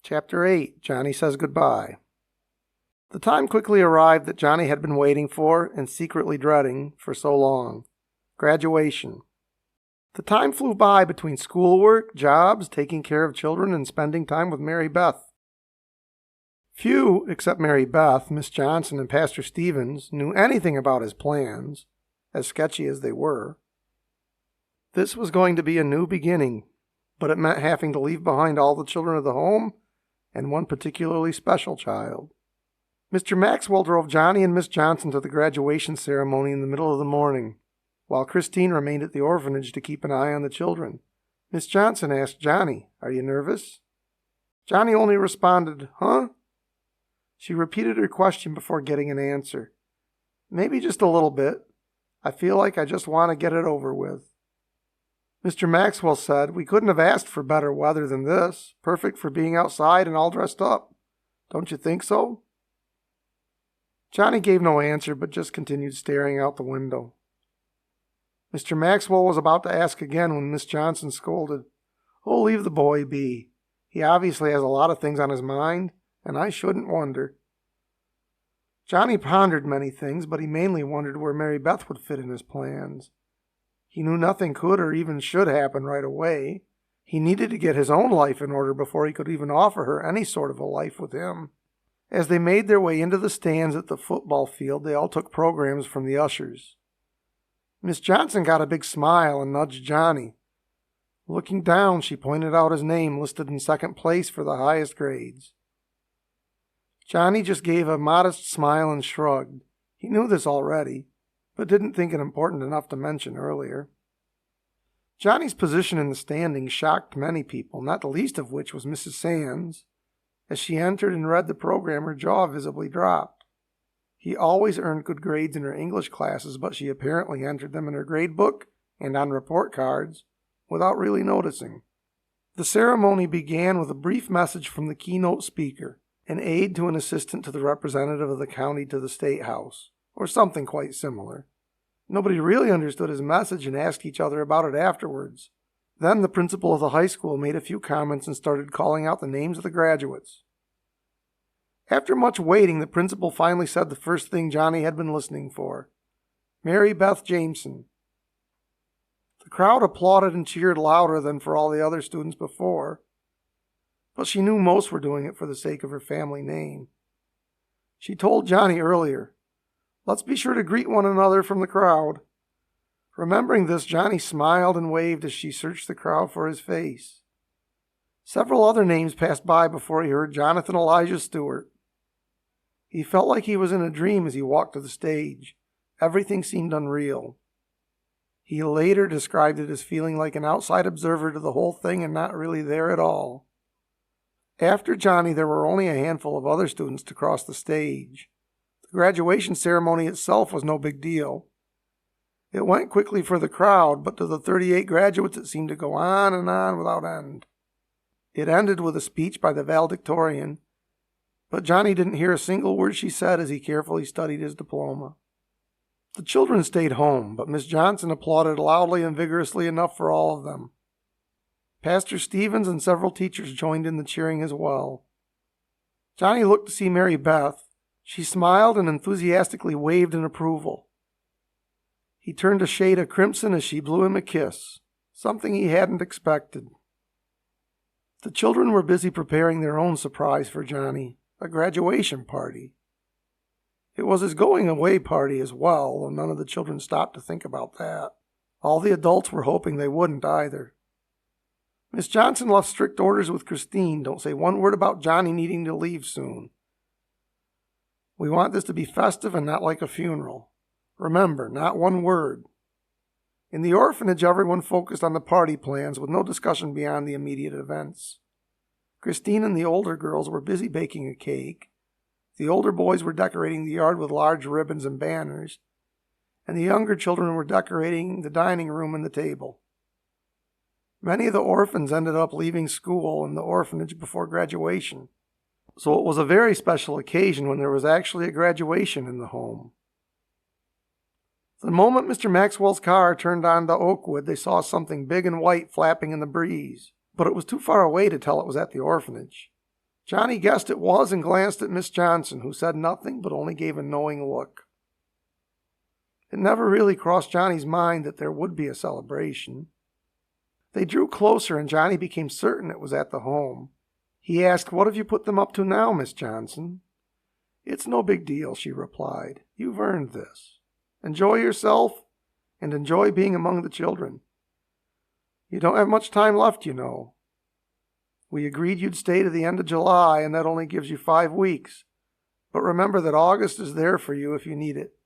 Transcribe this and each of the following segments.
Chapter 8. Johnny Says Goodbye. The time quickly arrived that Johnny had been waiting for and secretly dreading for so long. Graduation. The time flew by between schoolwork, jobs, taking care of children, and spending time with Mary Beth. Few, except Mary Beth, Miss Johnson, and Pastor Stevens, knew anything about his plans, as sketchy as they were. This was going to be a new beginning, but it meant having to leave behind all the children of the home and one particularly special child. Mr. Maxwell drove Johnny and Miss Johnson to the graduation ceremony in the middle of the morning, while Christine remained at the orphanage to keep an eye on the children. Miss Johnson asked Johnny, "Are you nervous?" Johnny only responded, "Huh?" She repeated her question before getting an answer. "Maybe just a little bit. I feel like I just want to get it over with." Mr. Maxwell said, "We couldn't have asked for better weather than this. Perfect for being outside and all dressed up. Don't you think so?" Johnny gave no answer, but just continued staring out the window. Mr. Maxwell was about to ask again when Miss Johnson scolded, "Oh, leave the boy be. He obviously has a lot of things on his mind, and I shouldn't wonder." Johnny pondered many things, but he mainly wondered where Mary Beth would fit in his plans. He knew nothing could or even should happen right away. He needed to get his own life in order before he could even offer her any sort of a life with him. As they made their way into the stands at the football field, they all took programs from the ushers. Miss Johnson got a big smile and nudged Johnny. Looking down, she pointed out his name listed in second place for the highest grades. Johnny just gave a modest smile and shrugged. He knew this already, but didn't think it important enough to mention earlier. Johnny's position in the standings shocked many people, not the least of which was Mrs. Sands. As she entered and read the program, her jaw visibly dropped. He always earned good grades in her English classes, but she apparently entered them in her grade book and on report cards without really noticing. The ceremony began with a brief message from the keynote speaker, an aide to an assistant to the representative of the county to the State House, or something quite similar. Nobody really understood his message and asked each other about it afterwards. Then the principal of the high school made a few comments and started calling out the names of the graduates. After much waiting, the principal finally said the first thing Johnny had been listening for: Mary Beth Jameson. The crowd applauded and cheered louder than for all the other students before, but she knew most were doing it for the sake of her family name. She told Johnny earlier, "Let's be sure to greet one another from the crowd." Remembering this, Johnny smiled and waved as she searched the crowd for his face. Several other names passed by before he heard Jonathan Elijah Stewart. He felt like he was in a dream as he walked to the stage. Everything seemed unreal. He later described it as feeling like an outside observer to the whole thing and not really there at all. After Johnny, there were only a handful of other students to cross the stage. The graduation ceremony itself was no big deal. It went quickly for the crowd, but to the 38 graduates it seemed to go on and on without end. It ended with a speech by the valedictorian, but Johnny didn't hear a single word she said as he carefully studied his diploma. The children stayed home, but Miss Johnson applauded loudly and vigorously enough for all of them. Pastor Stevens and several teachers joined in the cheering as well. Johnny looked to see Mary Beth. She smiled and enthusiastically waved in approval. He turned a shade of crimson as she blew him a kiss, something he hadn't expected. The children were busy preparing their own surprise for Johnny, a graduation party. It was his going-away party as well, though none of the children stopped to think about that. All the adults were hoping they wouldn't either. Miss Johnson left strict orders with Christine: don't say one word about Johnny needing to leave soon. We want this to be festive and not like a funeral. Remember, not one word. In the orphanage, everyone focused on the party plans with no discussion beyond the immediate events. Christine and the older girls were busy baking a cake. The older boys were decorating the yard with large ribbons and banners, and the younger children were decorating the dining room and the table. Many of the orphans ended up leaving school and the orphanage before graduation, so it was a very special occasion when there was actually a graduation in the home. The moment Mr. Maxwell's car turned onto Oakwood, they saw something big and white flapping in the breeze, but it was too far away to tell it was at the orphanage. Johnny guessed it was and glanced at Miss Johnson, who said nothing but only gave a knowing look. It never really crossed Johnny's mind that there would be a celebration. They drew closer, and Johnny became certain it was at the home. He asked, "What have you put them up to now, Miss Johnson?" "It's no big deal," she replied. "You've earned this. Enjoy yourself, and enjoy being among the children. You don't have much time left, you know. We agreed you'd stay to the end of July, and that only gives you 5 weeks. But remember that August is there for you if you need it."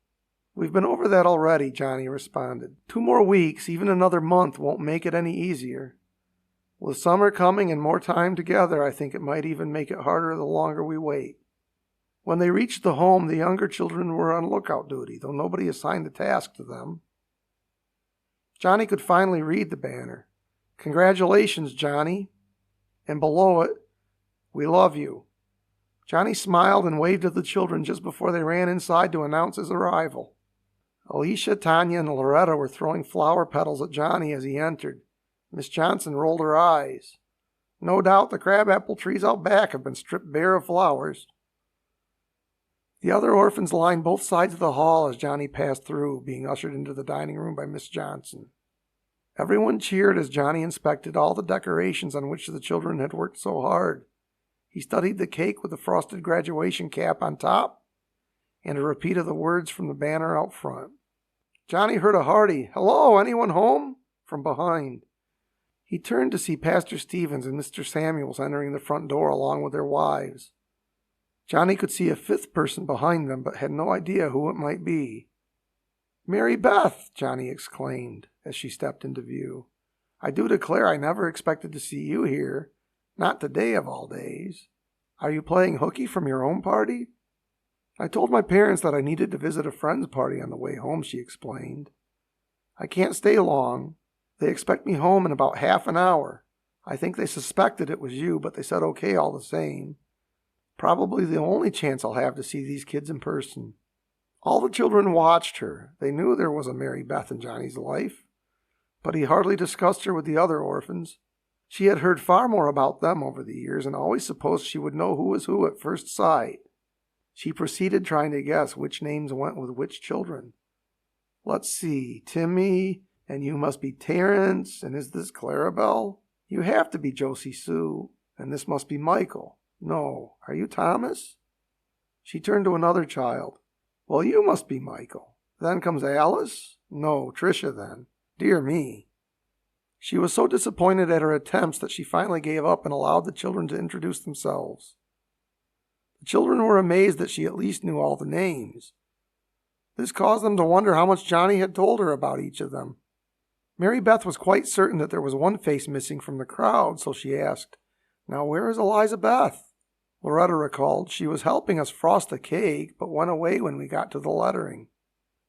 "We've been over that already," Johnny responded. 2 more weeks, even another month, won't make it any easier. With summer coming and more time together, I think it might even make it harder the longer we wait." When they reached the home, the younger children were on lookout duty, though nobody assigned a task to them. Johnny could finally read the banner. "Congratulations, Johnny." And below it, "We love you." Johnny smiled and waved at the children just before they ran inside to announce his arrival. Alicia, Tanya, and Loretta were throwing flower petals at Johnny as he entered. Miss Johnson rolled her eyes. "No doubt the crabapple trees out back have been stripped bare of flowers." The other orphans lined both sides of the hall as Johnny passed through, being ushered into the dining room by Miss Johnson. Everyone cheered as Johnny inspected all the decorations on which the children had worked so hard. He studied the cake with the frosted graduation cap on top and a repeat of the words from the banner out front. Johnny heard a hearty, "Hello, anyone home?" from behind. He turned to see Pastor Stevens and Mr. Samuels entering the front door along with their wives. Johnny could see a 5th person behind them, but had no idea who it might be. "Mary Beth!" Johnny exclaimed as she stepped into view. "I do declare I never expected to see you here. Not today of all days. Are you playing hooky from your own party?" "I told my parents that I needed to visit a friend's party on the way home," she explained. "I can't stay long. They expect me home in about half an hour. I think they suspected it was you, but they said okay all the same. Probably the only chance I'll have to see these kids in person." All the children watched her. They knew there was a Mary Beth in Johnny's life, but he hardly discussed her with the other orphans. She had heard far more about them over the years and always supposed she would know who was who at first sight. She proceeded trying to guess which names went with which children. "Let's see, Timmy, and you must be Terrence, and is this Clarabelle? You have to be Josie Sue, and this must be Michael. No, are you Thomas?" She turned to another child. "Well, you must be Michael. Then comes Alice? No, Tricia then. Dear me." She was so disappointed at her attempts that she finally gave up and allowed the children to introduce themselves. The children were amazed that she at least knew all the names. This caused them to wonder how much Johnny had told her about each of them. Mary Beth was quite certain that there was one face missing from the crowd, so she asked, "Now where is Eliza Beth?" Loretta recalled, "She was helping us frost the cake, but went away when we got to the lettering."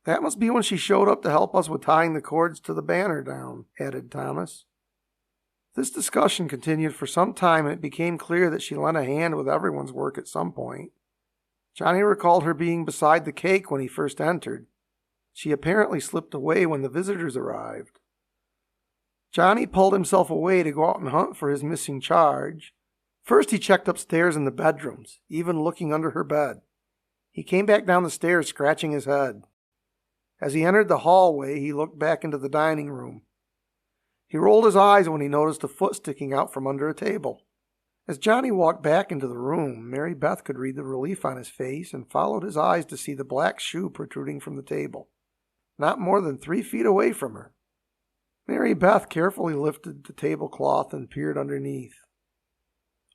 "That must be when she showed up to help us with tying the cords to the banner down," added Thomas. This discussion continued for some time, and it became clear that she lent a hand with everyone's work at some point. Johnny recalled her being beside the cake when he first entered. She apparently slipped away when the visitors arrived. Johnny pulled himself away to go out and hunt for his missing charge. First he checked upstairs in the bedrooms, even looking under her bed. He came back down the stairs scratching his head. As he entered the hallway, he looked back into the dining room. He rolled his eyes when he noticed a foot sticking out from under a table. As Johnny walked back into the room, Mary Beth could read the relief on his face and followed his eyes to see the black shoe protruding from the table, not more than 3 feet away from her. Mary Beth carefully lifted the tablecloth and peered underneath.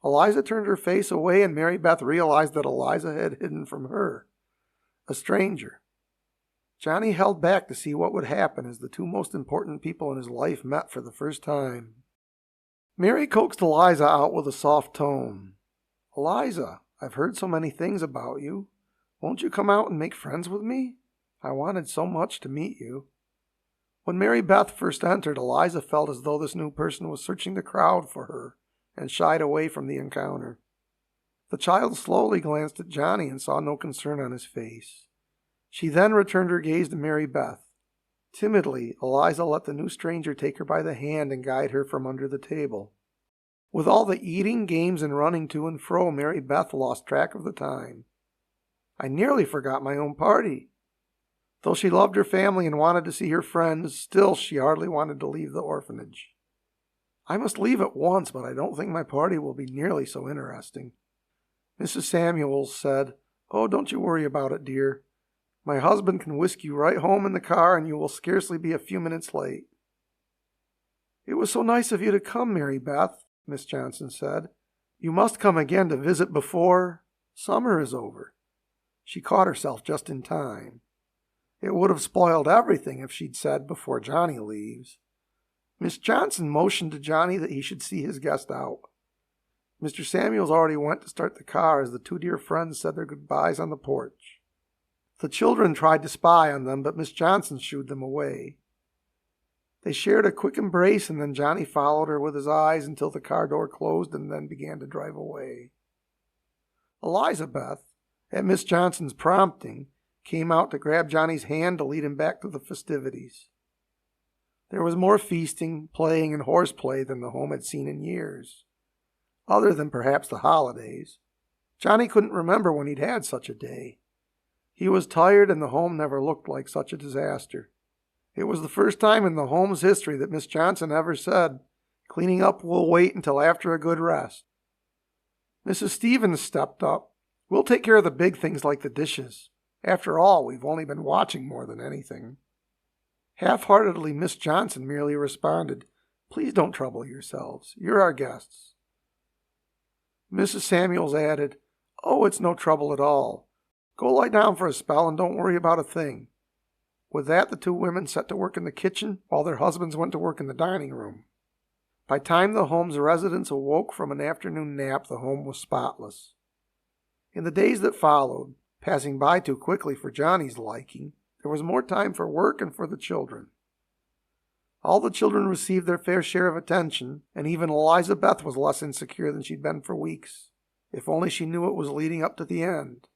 Eliza turned her face away, and Mary Beth realized that Eliza had hidden from her, a stranger. Johnny held back to see what would happen as the 2 most important people in his life met for the first time. Mary coaxed Eliza out with a soft tone. "Eliza, I've heard so many things about you. Won't you come out and make friends with me? I wanted so much to meet you." When Mary Beth first entered, Eliza felt as though this new person was searching the crowd for her and shied away from the encounter. The child slowly glanced at Johnny and saw no concern on his face. She then returned her gaze to Mary Beth. Timidly, Eliza let the new stranger take her by the hand and guide her from under the table. With all the eating, games, and running to and fro, Mary Beth lost track of the time. I nearly forgot my own party. Though she loved her family and wanted to see her friends, still she hardly wanted to leave the orphanage. I must leave at once, but I don't think my party will be nearly so interesting. Mrs. Samuels said, "Oh, don't you worry about it, dear. My husband can whisk you right home in the car, and you will scarcely be a few minutes late." "It was so nice of you to come, Mary Beth," Miss Johnson said. "You must come again to visit before summer is over." She caught herself just in time. It would have spoiled everything if she'd said before Johnny leaves. Miss Johnson motioned to Johnny that he should see his guest out. Mr. Samuels already went to start the car as the two dear friends said their goodbyes on the porch. The children tried to spy on them, but Miss Johnson shooed them away. They shared a quick embrace, and then Johnny followed her with his eyes until the car door closed and then began to drive away. Eliza Beth, at Miss Johnson's prompting, came out to grab Johnny's hand to lead him back to the festivities. There was more feasting, playing, and horseplay than the home had seen in years, other than perhaps the holidays. Johnny couldn't remember when he'd had such a day. He was tired, and the home never looked like such a disaster. It was the first time in the home's history that Miss Johnson ever said, "Cleaning up will wait until after a good rest." Mrs. Stevens stepped up. "We'll take care of the big things like the dishes. After all, we've only been watching more than anything." Half-heartedly, Miss Johnson merely responded, "Please don't trouble yourselves. You're our guests." Mrs. Samuels added, "Oh, it's no trouble at all. Go lie down for a spell and don't worry about a thing." With that, the two women set to work in the kitchen while their husbands went to work in the dining room. By the time the home's residents awoke from an afternoon nap, the home was spotless. In the days that followed, passing by too quickly for Johnny's liking, there was more time for work and for the children. All the children received their fair share of attention, and even Eliza Beth was less insecure than she'd been for weeks, if only she knew it was leading up to the end.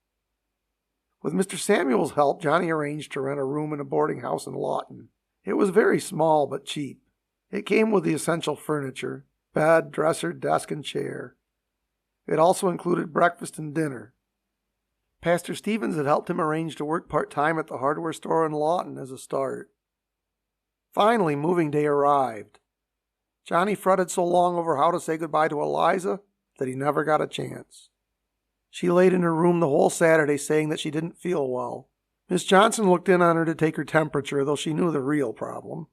With Mr. Samuel's help, Johnny arranged to rent a room in a boarding house in Lawton. It was very small but cheap. It came with the essential furniture: bed, dresser, desk, and chair. It also included breakfast and dinner. Pastor Stevens had helped him arrange to work part-time at the hardware store in Lawton as a start. Finally, moving day arrived. Johnny fretted so long over how to say goodbye to Eliza that he never got a chance. She laid in her room the whole Saturday saying that she didn't feel well. Miss Johnson looked in on her to take her temperature, though she knew the real problem.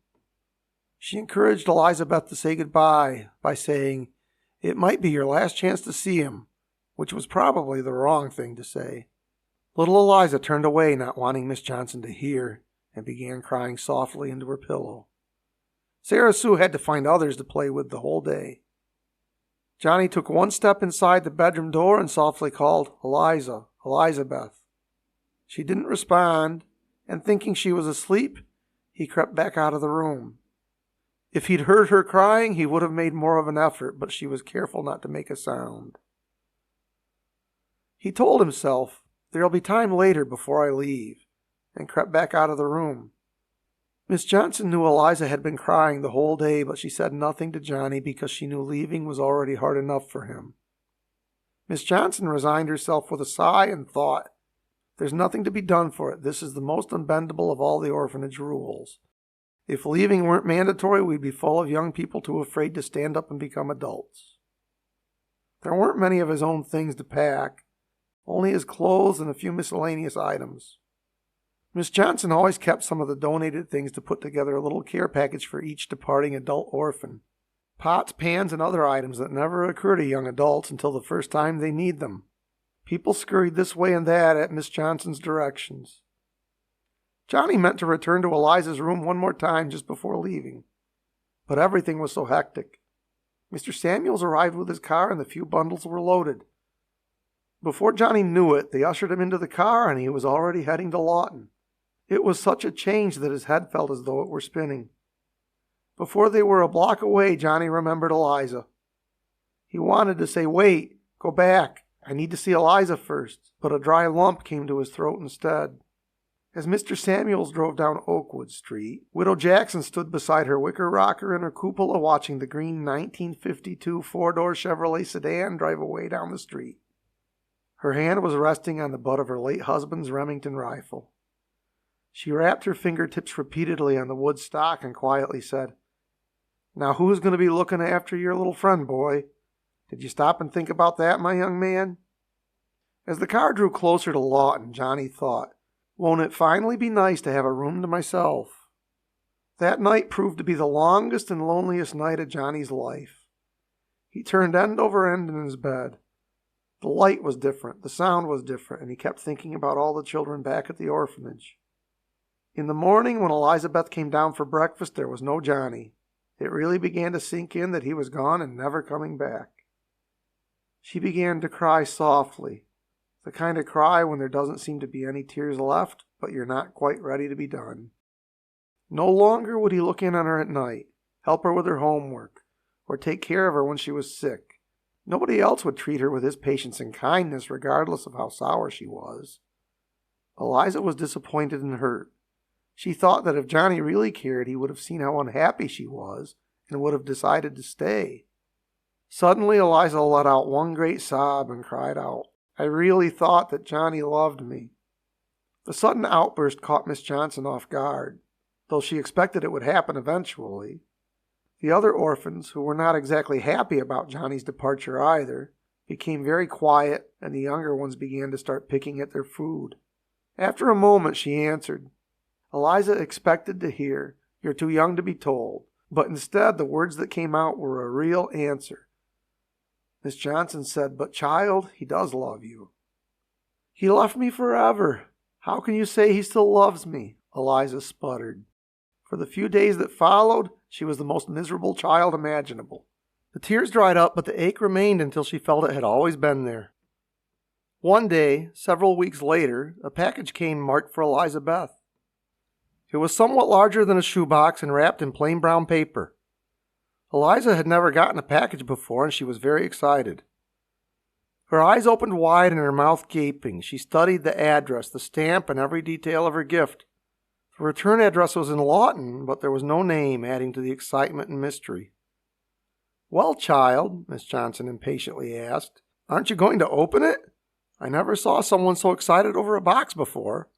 She encouraged Eliza Beth to say goodbye by saying, "It might be your last chance to see him," which was probably the wrong thing to say. Little Eliza turned away, not wanting Miss Johnson to hear, and began crying softly into her pillow. Sarah Sue had to find others to play with the whole day. Johnny took one step inside the bedroom door and softly called, "Eliza, Eliza Beth." She didn't respond, and thinking she was asleep, he crept back out of the room. If he'd heard her crying, he would have made more of an effort, but she was careful not to make a sound. He told himself, "There'll be time later before I leave," and crept back out of the room. Miss Johnson knew Eliza had been crying the whole day, but she said nothing to Johnny because she knew leaving was already hard enough for him. Miss Johnson resigned herself with a sigh and thought, "There's nothing to be done for it. This is the most unbendable of all the orphanage rules. If leaving weren't mandatory, we'd be full of young people too afraid to stand up and become adults." There weren't many of his own things to pack, only his clothes and a few miscellaneous items. Miss Johnson always kept some of the donated things to put together a little care package for each departing adult orphan. Pots, pans, and other items that never occur to young adults until the first time they need them. People scurried this way and that at Miss Johnson's directions. Johnny meant to return to Eliza's room one more time just before leaving, but everything was so hectic. Mr. Samuels arrived with his car and the few bundles were loaded. Before Johnny knew it, they ushered him into the car and he was already heading to Lawton. It was such a change that his head felt as though it were spinning. Before they were a block away, Johnny remembered Eliza. He wanted to say, "Wait, go back. I need to see Eliza first," but a dry lump came to his throat instead. As Mr. Samuels drove down Oakwood Street, Widow Jackson stood beside her wicker rocker in her cupola watching the green 1952 four-door Chevrolet sedan drive away down the street. Her hand was resting on the butt of her late husband's Remington rifle. She rapped her fingertips repeatedly on the wood stock and quietly said, "Now who's going to be looking after your little friend, boy? Did you stop and think about that, my young man?" As the car drew closer to Lawton, Johnny thought, "Won't it finally be nice to have a room to myself?" That night proved to be the longest and loneliest night of Johnny's life. He turned end over end in his bed. The light was different, the sound was different, and he kept thinking about all the children back at the orphanage. In the morning, when Eliza Beth came down for breakfast, there was no Johnny. It really began to sink in that he was gone and never coming back. She began to cry softly. The kind of cry when there doesn't seem to be any tears left, but you're not quite ready to be done. No longer would he look in on her at night, help her with her homework, or take care of her when she was sick. Nobody else would treat her with his patience and kindness, regardless of how sour she was. Eliza was disappointed and hurt. She thought that if Johnny really cared, he would have seen how unhappy she was and would have decided to stay. Suddenly, Eliza let out one great sob and cried out, "I really thought that Johnny loved me." The sudden outburst caught Miss Johnson off guard, though she expected it would happen eventually. The other orphans, who were not exactly happy about Johnny's departure either, became very quiet, and the younger ones began to start picking at their food. After a moment, she answered. Eliza expected to hear, "You're too young to be told," but instead the words that came out were a real answer. Miss Johnson said, "But child, he does love you." "He left me forever. How can you say he still loves me?" Eliza sputtered. For the few days that followed, she was the most miserable child imaginable. The tears dried up, but the ache remained until she felt it had always been there. One day, several weeks later, a package came marked for Eliza Beth. It was somewhat larger than a shoebox and wrapped in plain brown paper. Eliza had never gotten a package before, and she was very excited. Her eyes opened wide and her mouth gaping. She studied the address, the stamp, and every detail of her gift. The return address was in Lawton, but there was no name, adding to the excitement and mystery. "Well, child," Miss Johnson impatiently asked, "aren't you going to open it? I never saw someone so excited over a box before.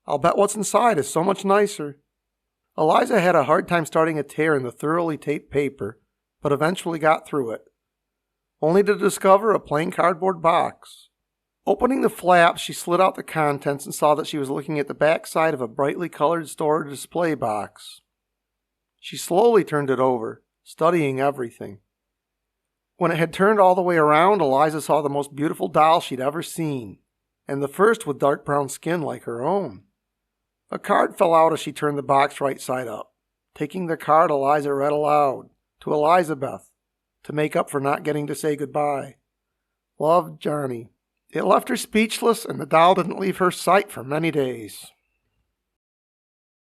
I'll bet what's inside is so much nicer." Eliza had a hard time starting a tear in the thoroughly taped paper, but eventually got through it, only to discover a plain cardboard box. Opening the flap, she slid out the contents and saw that she was looking at the back side of a brightly colored storage display box. She slowly turned it over, studying everything. When it had turned all the way around, Eliza saw the most beautiful doll she'd ever seen, and the first with dark brown skin like her own. A card fell out as she turned the box right side up. Taking the card, Eliza read aloud, "To Eliza Beth, to make up for not getting to say goodbye. Love, Johnny." It left her speechless, and the doll didn't leave her sight for many days.